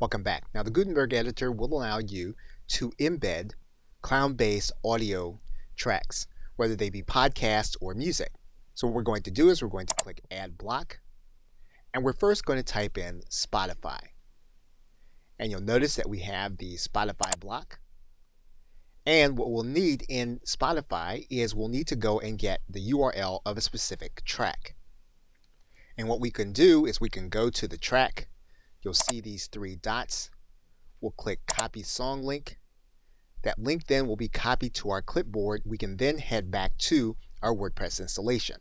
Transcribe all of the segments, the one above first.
Welcome back. Now the Gutenberg editor will allow you to embed cloud-based audio tracks, whether they be podcasts or music. So what we're going to do is we're going to click Add Block, and we're first going to type in Spotify. And you'll notice that we have the Spotify block. And what we'll need in Spotify is we'll need to go and get the URL of a specific track. And what we can do is we can go to the track. You'll see these three dots. We'll click Copy Song Link. That link then will be copied to our clipboard. We can then head back to our WordPress installation.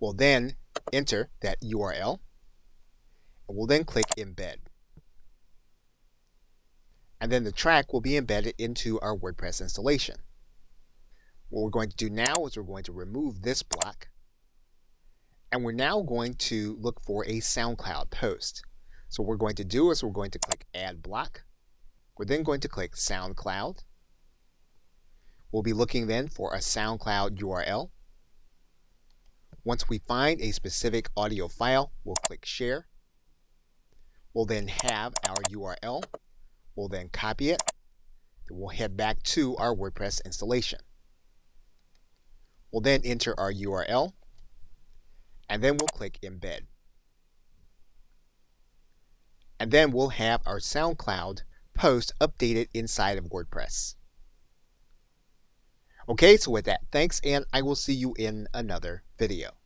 We'll then enter that URL, and we'll then click Embed. And then the track will be embedded into our WordPress installation. What we're going to do now is we're going to remove this block, and we're now going to look for a SoundCloud post. So what we're going to do is we're going to click Add Block. We're then going to click SoundCloud. We'll be looking then for a SoundCloud URL. Once we find a specific audio file, we'll click Share. We'll then have our URL. We'll then copy it. Then we'll head back to our WordPress installation. We'll then enter our URL, and then we'll click Embed. And then we'll have our SoundCloud post updated inside of WordPress. Okay, so with that, thanks, and I will see you in another video.